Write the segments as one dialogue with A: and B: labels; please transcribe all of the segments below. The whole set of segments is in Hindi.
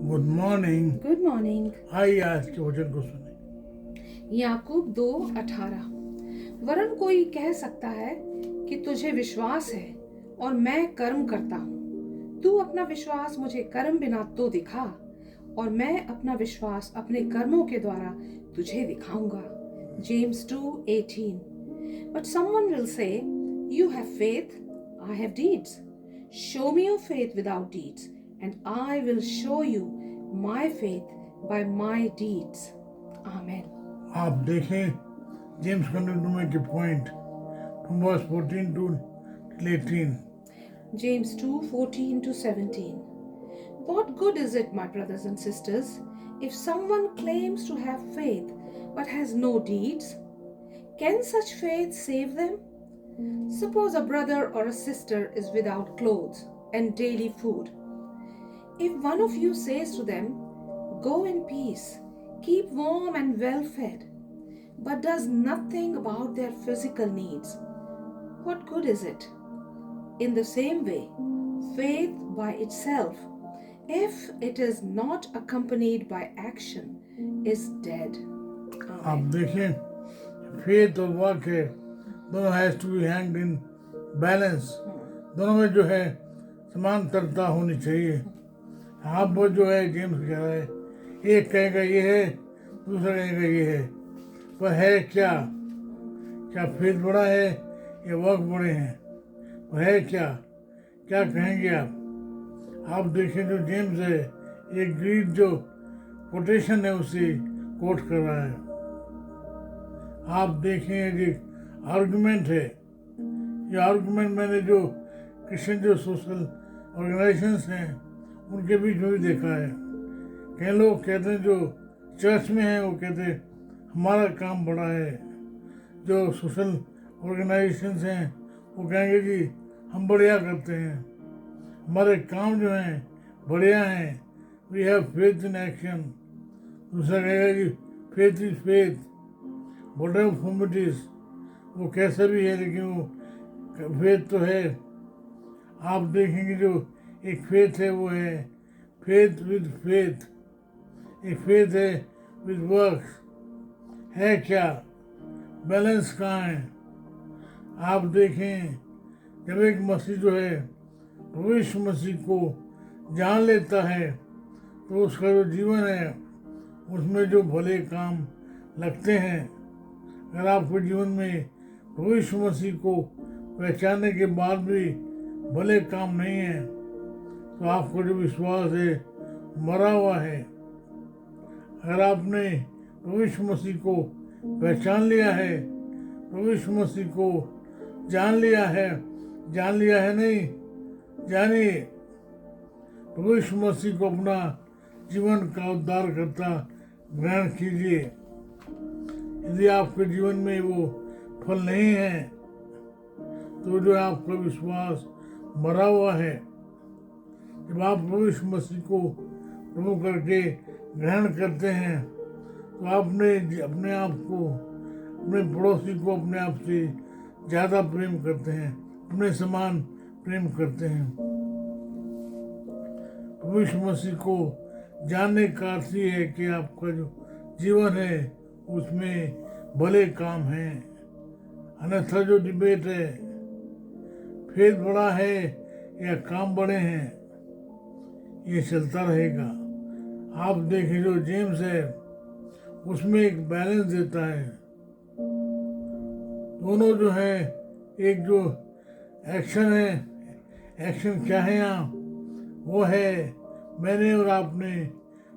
A: Good morning.
B: Good morning.
A: आइए आज के वचन को सुने।
B: याकूब 2:18। वरन कोई कह सकता है कि तुझे विश्वास है और मैं कर्म करता हूँ। तू अपना विश्वास मुझे कर्म बिना तो दिखा, और मैं अपना विश्वास अपने कर्मों के द्वारा तुझे दिखाऊंगा। James 2:18। But someone will say, you have faith, I have deeds. Show me your faith without deeds, and I will show you my faith by my deeds. Amen.
A: आप देखें जेम्स कंटिन्यू में के point from verse 14 to 18।
B: James 2:14 to 17. What good is it, my brothers and sisters, if someone claims to have faith but has no deeds? Can such faith save them? Suppose a brother or a sister is without clothes and daily food. If one of you says to them, go in peace, keep warm and well fed, but does nothing about their physical needs, what good is it? In the same way, faith by itself, if it is not accompanied by action, is dead.
A: आप
B: Amen.
A: देखें फेथ और वर्क है, दोनों has to be hanged in balance. दोनों में जो है समांतरता होनी चाहिए। आप वो जो है जेम्स कह रहा है, एक कहेगा ये है, दूसरा कहेगा ये है, पर है क्या? क्या फेथ बड़ा है या वर्क बड़े हैं? पर है क्या? क्या कहेंगे आप देखें जो जेम्स है, एक ग्रीक जो कोटेशन है उसे कोट कर रहा है। आप देखें जो आर्गुमेंट है, ये आर्गुमेंट मैंने जो क्रिश्चियन जो सोशल ऑर्गेनाइजेशंस हैं उनके बीच में भी देखा है। कई लोग कहते हैं जो चर्च में हैं वो कहते हैं हमारा काम बड़ा है। जो सोशल ऑर्गेनाइजेशंस हैं वो कहेंगे कि हम बढ़िया करते हैं, हमारे काम जो हैं बढ़िया हैं, we have faith in action. दूसरा कहेगा कि faith is faith, whatever form it is, वो कैसा भी है लेकिन वो फेथ तो है। आप देखेंगे जो एक फेथ है वो है फेथ विद फेथ, एक फेथ है विद वर्क्स। है क्या? बैलेंस कहाँ है? आप देखें जब एक मसीह जो है प्रभु यीशु मसीह को जान लेता है तो उसका जो जीवन है उसमें जो भले काम लगते हैं। अगर आपके जीवन में प्रभु यीशु मसीह को पहचानने के बाद भी भले काम नहीं है तो आपका जो विश्वास है मरा हुआ है। अगर आपने प्रभु यीशु मसीह को पहचान लिया है, प्रभु यीशु मसीह को जान लिया है नहीं, जानिए प्रभु यीशु मसीह को अपना जीवन का उद्धार करता ग्रहण कीजिए। यदि आपके जीवन में वो फल नहीं है तो जो आपका विश्वास मरा हुआ है। जब आप प्रभु यीशु मसीह को प्रभु करके ग्रहण करते हैं तो आपने अपने आप को, अपने पड़ोसी को अपने आप से ज़्यादा प्रेम करते हैं, अपने समान प्रेम करते हैं। प्रभु यीशु मसीह को जानने का अर्थ ही है कि आपका जो जीवन है उसमें भले काम हैं। अन्यथा जो डिबेट है फेथ बड़ा है या काम बड़े हैं, ये चलता रहेगा। आप देखें जो जेम्स है उसमें एक बैलेंस देता है। दोनों जो है एक जो एक्शन है, एक्शन क्या है यहाँ वो है मैंने और आपने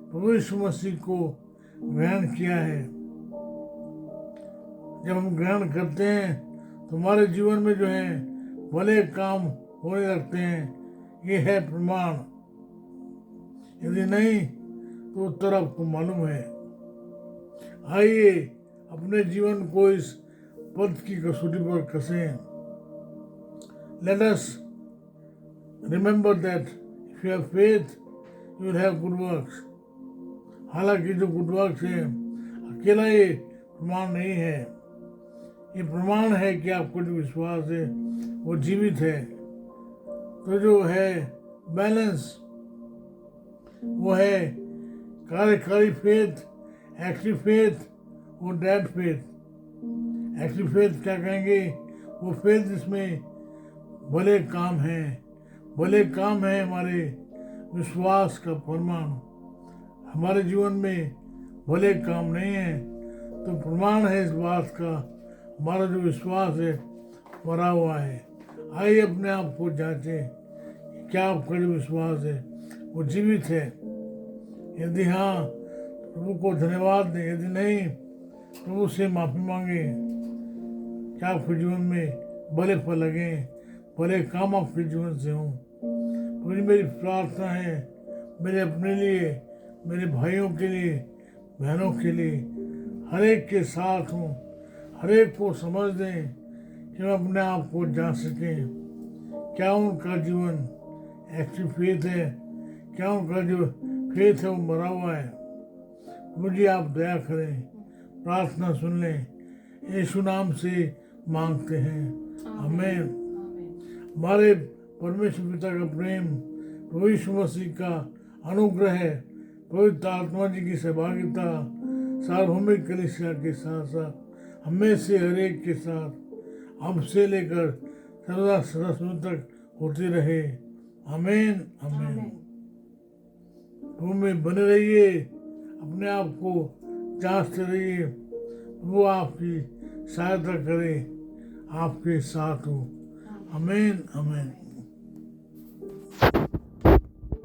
A: प्रभु यीशु मसीह को ग्रहण किया है। जब हम ग्रहण करते हैं तो हमारे जीवन में जो है भले काम होने लगते हैं। ये है प्रमाण। यदि नहीं तो उत्तर आपको मालूम है। आइए अपने जीवन को इस पद की कसौटी पर कसें। Let us remember that if you have faith you will have good works. हालांकि जो गुड वर्क्स है अकेला ये प्रमाण नहीं है, ये प्रमाण है कि आपको जो विश्वास है वो जीवित है। तो जो है बैलेंस वो है कार्यकारी फेथ, एक्टिव फेथ और डेड फेथ। एक्टिव फेथ क्या कहेंगे? वो फेथ जिसमें भले काम हैं, भले काम है हमारे विश्वास का प्रमाण। हमारे जीवन में भले काम नहीं है तो प्रमाण है इस बात का हमारा जो विश्वास है मरा हुआ है। आइए अपने आप को जांचें, क्या आपका जो विश्वास है वो जीवित है। यदि हाँ, प्रभु को धन्यवाद दें, यदि नहीं, प्रभु से माफी मांगे। क्या आपके जीवन में भले फल लगे, भले काम आपके जीवन से हों। मुझे मेरी प्रार्थना है मेरे अपने लिए, मेरे भाइयों के लिए, बहनों के लिए, हर एक के साथ हूँ। हर एक को समझ दें कि मैं अपने आप को जान सकें क्या उनका जीवन एक्टिव फेथ है, क्या उनका जो फेथ है वो मरा हुआ है। मुझे आप दया करें, प्रार्थना सुन लें, यीशु नाम से मांगते हैं, आमीन। हमारे परमेश्वर पिता का प्रेम, प्रभु यीशु मसीह का अनुग्रह, पवित्र आत्मा जी की सहभागिता सार्वभौमिक कलीसिया के साथ साथ हमें से हर एक के साथ अब से लेकर सर्वदा सदा तक होती रहे, आमीन आमीन। प्रभु में बने रहिए, अपने आप को जांचते रहिए, वो आपकी सहायता करे, आपके साथ हो, आमीन आमीन।